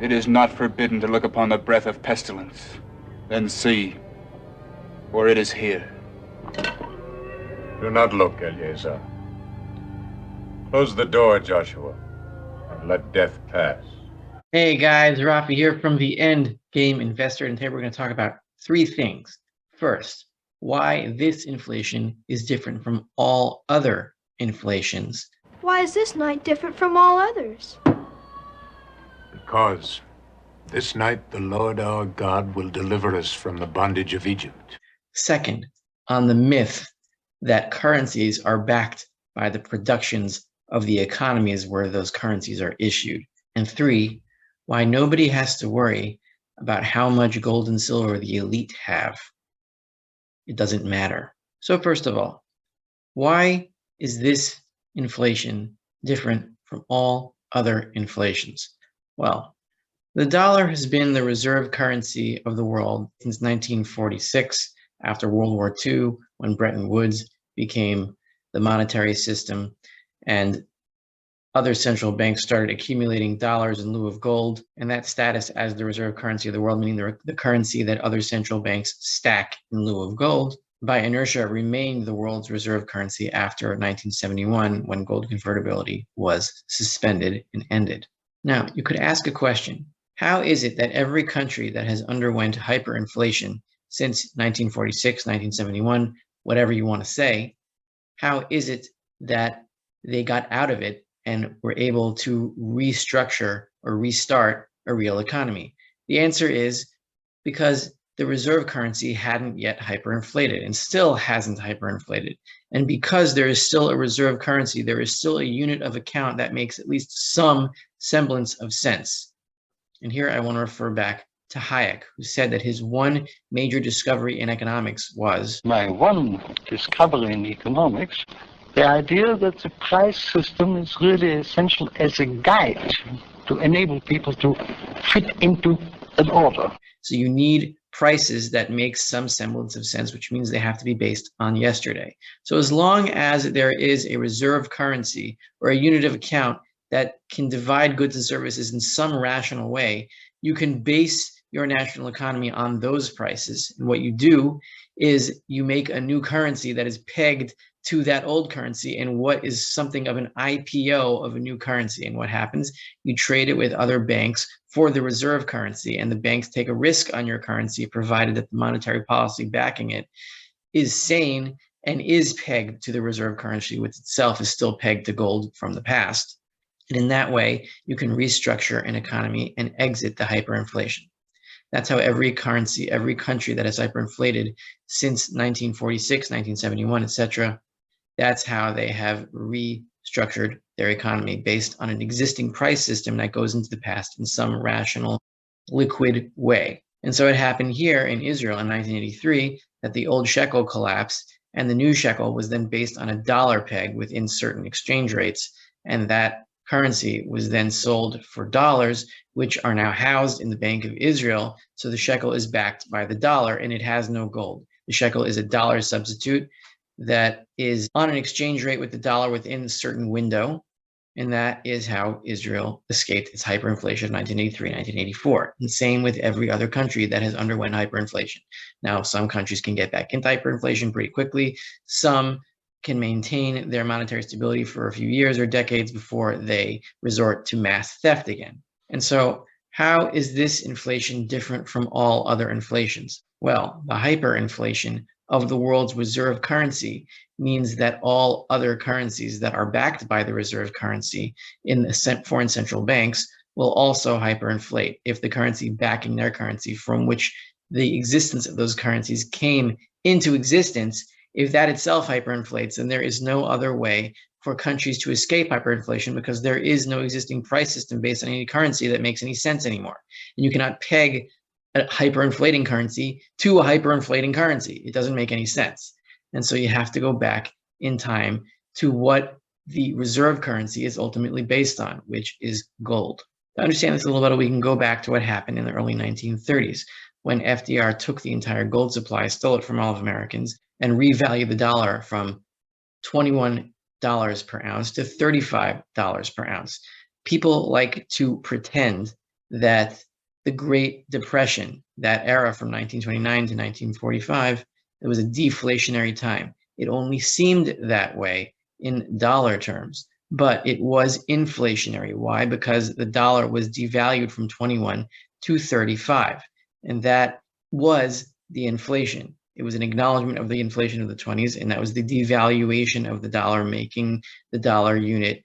It is not forbidden to look upon the breath of pestilence. Then see, for it is here. Do not look, Eleazar. Close the door, Joshua, and let death pass. Hey guys, Rafi here from the End Game Investor, and today we're going to talk about three things. First, why this inflation is different from all other inflations. Why is this night different from all others? Because this night the Lord our God will deliver us from the bondage of Egypt. Second, on the myth that currencies are backed by the productions of the economies where those currencies are issued. And three, why nobody has to worry about how much gold and silver the elite have. It doesn't matter. So first of all, why is this inflation different from all other inflations? Well, the dollar has been the reserve currency of the world since 1946, after World War II, when Bretton Woods became the monetary system and other central banks started accumulating dollars in lieu of gold, and that status as the reserve currency of the world, meaning the currency that other central banks stack in lieu of gold, by inertia remained the world's reserve currency after 1971, when gold convertibility was suspended and ended. Now, you could ask a question. How is it that every country that has underwent hyperinflation since 1946, 1971, whatever you want to say, how is it that they got out of it and were able to restructure or restart a real economy? The answer is because the reserve currency hadn't yet hyperinflated and still hasn't hyperinflated. And because there is still a reserve currency, there is still a unit of account that makes at least some semblance of sense. And here I want to refer back to Hayek, who said that his one major discovery in economics was my one discovery in economics, the idea that the price system is really essential as a guide to enable people to fit into an order. So you need prices that make some semblance of sense, which means they have to be based on yesterday. So as long as there is a reserve currency or a unit of account that can divide goods and services in some rational way, you can base your national economy on those prices. And what you do is you make a new currency that is pegged to that old currency and what is something of an IPO of a new currency. And what happens? You trade it with other banks for the reserve currency, and the banks take a risk on your currency provided that the monetary policy backing it is sane and is pegged to the reserve currency, which itself is still pegged to gold from the past. And in that way, you can restructure an economy and exit the hyperinflation. That's how every currency, every country that has hyperinflated since 1946, 1971, etc., that's how they have restructured their economy based on an existing price system that goes into the past in some rational, liquid way. And so it happened here in Israel in 1983 that the old shekel collapsed and the new shekel was then based on a dollar peg within certain exchange rates. And that currency was then sold for dollars, which are now housed in the Bank of Israel. So the shekel is backed by the dollar and it has no gold. The shekel is a dollar substitute that is on an exchange rate with the dollar within a certain window. And that is how Israel escaped its hyperinflation in 1983, 1984. And same with every other country that has underwent hyperinflation. Now, some countries can get back into hyperinflation pretty quickly. Some can maintain their monetary stability for a few years or decades before they resort to mass theft again. And so how is this inflation different from all other inflations? Well, the hyperinflation of the world's reserve currency means that all other currencies that are backed by the reserve currency in the foreign central banks will also hyperinflate if the currency backing their currency, from which the existence of those currencies came into existence, if that itself hyperinflates, then there is no other way for countries to escape hyperinflation because there is no existing price system based on any currency that makes any sense anymore. And you cannot peg a hyperinflating currency to a hyperinflating currency. It doesn't make any sense. And so you have to go back in time to what the reserve currency is ultimately based on, which is gold. To understand this a little better, we can go back to what happened in the early 1930s when FDR took the entire gold supply, stole it from all of Americans, and revalued the dollar from $21 per ounce to $35 per ounce. People like to pretend that the Great Depression, that era from 1929 to 1945, it was a deflationary time. It only seemed that way in dollar terms, but it was inflationary. Why? Because the dollar was devalued from 21 to 35, and that was the inflation. It was an acknowledgement of the inflation of the 20s, and that was the devaluation of the dollar, making the dollar unit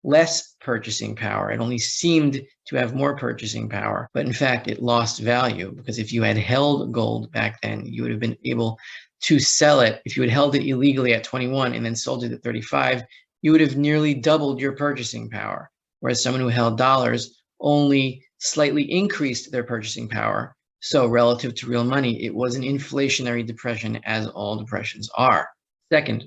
less purchasing power. It only seemed to have more purchasing power, but in fact, it lost value, because if you had held gold back then, you would have been able to sell it. If you had held it illegally at 21 and then sold it at 35, you would have nearly doubled your purchasing power. Whereas someone who held dollars only slightly increased their purchasing power. So relative to real money, it was an inflationary depression, as all depressions are. Second,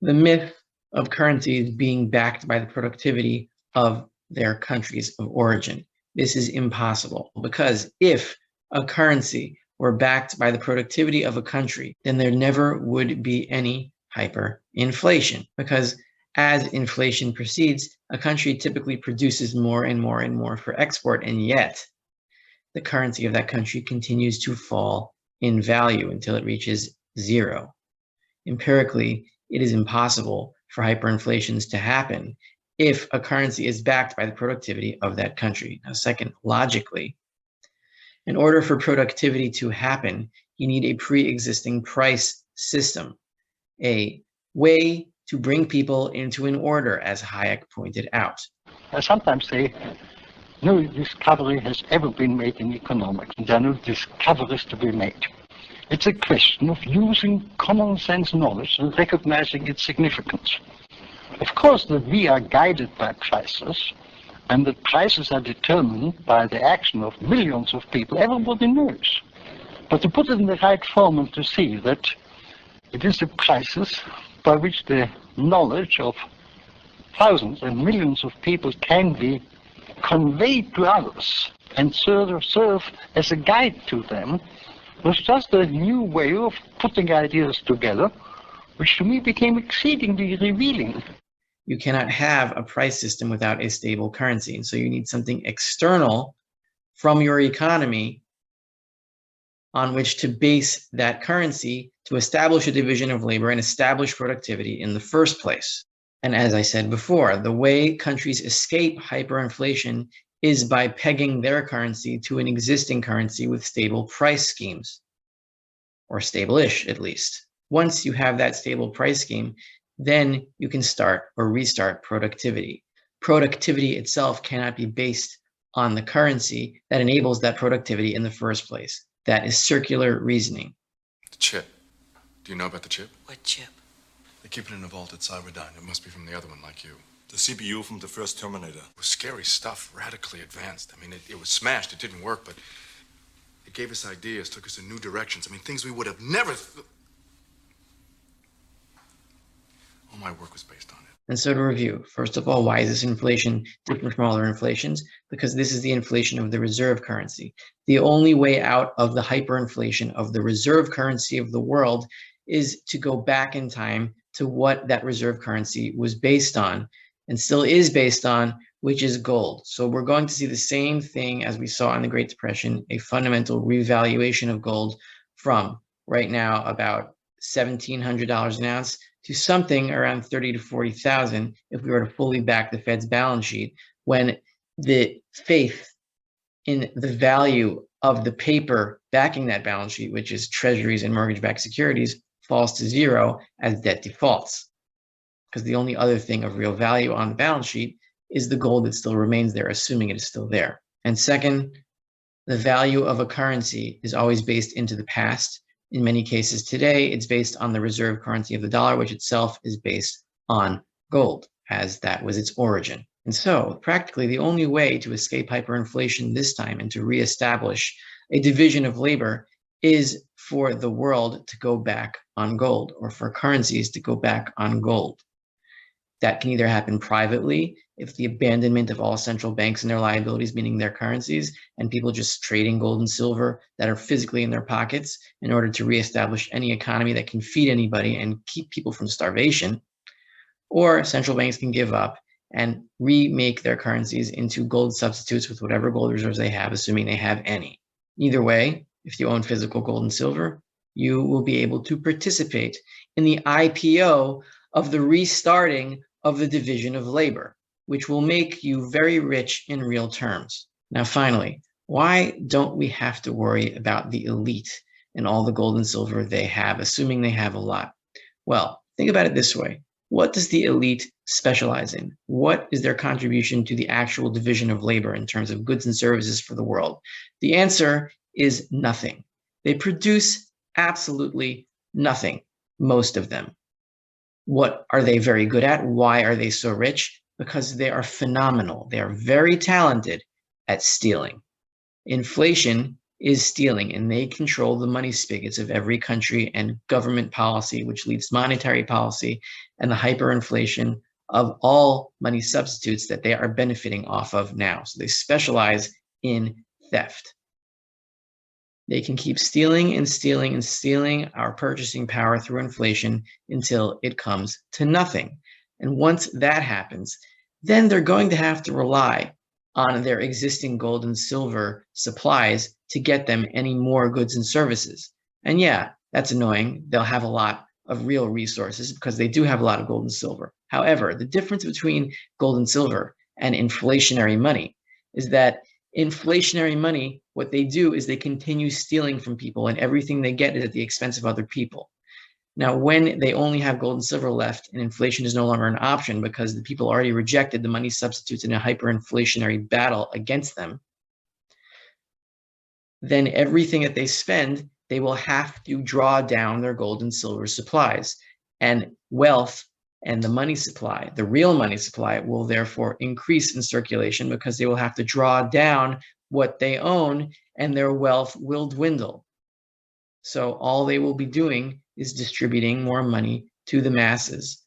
the myth of currencies being backed by the productivity of their countries of origin. This is impossible, because if a currency were backed by the productivity of a country, then there never would be any hyperinflation, because as inflation proceeds, a country typically produces more and more and more for export, and yet the currency of that country continues to fall in value until it reaches zero. Empirically, it is impossible for hyperinflations to happen if a currency is backed by the productivity of that country. Now, second, logically, in order for productivity to happen, you need a pre-existing price system, a way to bring people into an order, as Hayek pointed out. I sometimes say, no discovery has ever been made in economics, and there are no discoveries to be made. It's a question of using common sense knowledge and recognizing its significance. Of course, that we are guided by prices, and that prices are determined by the action of millions of people, everybody knows. But to put it in the right form and to see that it is the prices by which the knowledge of thousands and millions of people can be conveyed to others and serve as a guide to them, was just a new way of putting ideas together, which to me became exceedingly revealing. You cannot have a price system without a stable currency. And so you need something external from your economy on which to base that currency to establish a division of labor and establish productivity in the first place. And as I said before, the way countries escape hyperinflation is by pegging their currency to an existing currency with stable price schemes, or stable-ish at least. Once you have that stable price scheme, then you can start or restart productivity. Productivity itself cannot be based on the currency that enables that productivity in the first place. That is circular reasoning. The chip. Do you know about the chip? What chip? They keep it in a vault at Cyberdyne. It must be from the other one, like you. The CPU from the first Terminator. It was scary stuff, radically advanced. I mean, it was smashed. It didn't work, but it gave us ideas, took us in new directions. I mean, things we would have never... All my work was based on it. And so to review, first of all, why is this inflation different from other inflations? Because this is the inflation of the reserve currency. The only way out of the hyperinflation of the reserve currency of the world is to go back in time to what that reserve currency was based on and still is based on, which is gold. So we're going to see the same thing as we saw in the Great Depression, a fundamental revaluation of gold from right now about $1,700 an ounce to something around 30 to 40,000 if we were to fully back the Fed's balance sheet, when the faith in the value of the paper backing that balance sheet, which is treasuries and mortgage-backed securities, falls to zero as debt defaults. Because the only other thing of real value on the balance sheet is the gold that still remains there, assuming it is still there. And second, the value of a currency is always based into the past. In many cases today, it's based on the reserve currency of the dollar, which itself is based on gold, as that was its origin. And so, practically, the only way to escape hyperinflation this time and to reestablish a division of labor is for the world to go back on gold, or for currencies to go back on gold. That can either happen privately, if the abandonment of all central banks and their liabilities, meaning their currencies, and people just trading gold and silver that are physically in their pockets in order to reestablish any economy that can feed anybody and keep people from starvation. Or central banks can give up and remake their currencies into gold substitutes with whatever gold reserves they have, assuming they have any. Either way, if you own physical gold and silver, you will be able to participate in the IPO of the restarting of the division of labor, which will make you very rich in real terms. Now, finally, why don't we have to worry about the elite and all the gold and silver they have, assuming they have a lot? Well, think about it this way. What does the elite specialize in? What is their contribution to the actual division of labor in terms of goods and services for the world? The answer is nothing. They produce absolutely nothing, most of them. What are they very good at? Why are they so rich? Because they are phenomenal. They are very talented at stealing. Inflation is stealing, and they control the money spigots of every country and government policy, which leads to monetary policy and the hyperinflation of all money substitutes that they are benefiting off of now. So they specialize in theft. They can keep stealing and stealing and stealing our purchasing power through inflation until it comes to nothing. And once that happens, then they're going to have to rely on their existing gold and silver supplies to get them any more goods and services. And yeah, that's annoying. They'll have a lot of real resources because they do have a lot of gold and silver. However, the difference between gold and silver and inflationary money is that inflationary money, what they do is they continue stealing from people, and everything they get is at the expense of other people. Now, when they only have gold and silver left and inflation is no longer an option because the people already rejected the money substitutes in a hyperinflationary battle against them, then everything that they spend, they will have to draw down their gold and silver supplies. And wealth and the money supply, the real money supply, will therefore increase in circulation because they will have to draw down what they own, and their wealth will dwindle. So all they will be doing is distributing more money to the masses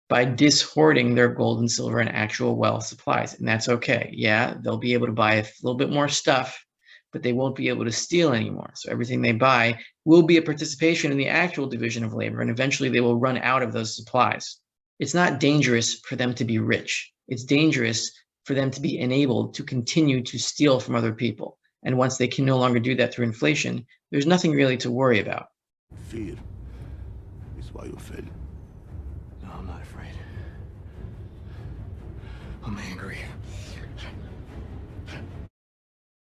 by dishoarding their gold and silver and actual wealth supplies. And that's okay. Yeah, they'll be able to buy a little bit more stuff, but they won't be able to steal anymore. So everything they buy will be a participation in the actual division of labor, and eventually they will run out of those supplies. It's not dangerous for them to be rich. It's dangerous for them to be enabled to continue to steal from other people. And once they can no longer do that through inflation, there's nothing really to worry about. Fear is why you fail. No, I'm not afraid. I'm angry.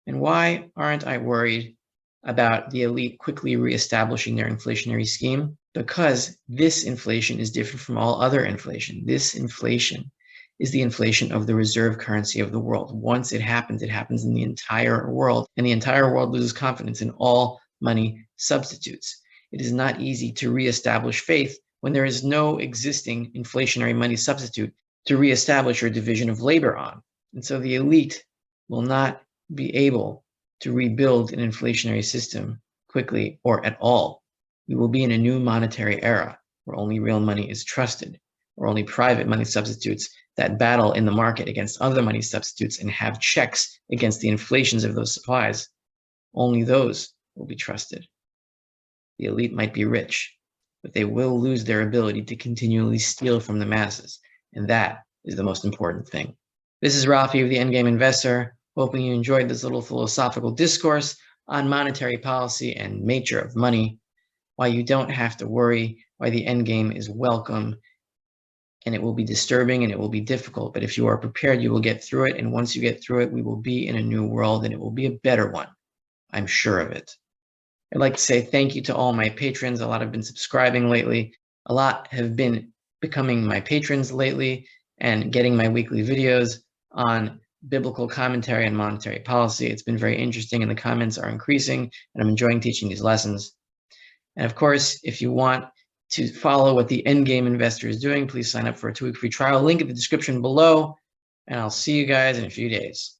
And why aren't I worried about the elite quickly reestablishing their inflationary scheme? Because this inflation is different from all other inflation. This inflation is the inflation of the reserve currency of the world. Once it happens in the entire world, and the entire world loses confidence in all money substitutes. It is not easy to reestablish faith when there is no existing inflationary money substitute to reestablish your division of labor on. And so the elite will not be able to rebuild an inflationary system quickly or at all. We will be in a new monetary era where only real money is trusted, or only private money substitutes that battle in the market against other money substitutes and have checks against the inflations of those supplies. Only those will be trusted. The elite might be rich, but they will lose their ability to continually steal from the masses. And that is the most important thing. This is Rafi of the Endgame Investor, hoping you enjoyed this little philosophical discourse on monetary policy and nature of money, why you don't have to worry, why the endgame is welcome, and it will be disturbing and it will be difficult. But if you are prepared, you will get through it. And once you get through it, we will be in a new world, and it will be a better one. I'm sure of it. I'd like to say thank you to all my patrons. A lot have been subscribing lately. A lot have been becoming my patrons lately and getting my weekly videos on biblical commentary and monetary policy. It's been very interesting, and the comments are increasing, and I'm enjoying teaching these lessons. And of course, if you want to follow what the Endgame Investor is doing, please sign up for a 2-week free trial. Link in the description below, and I'll see you guys in a few days.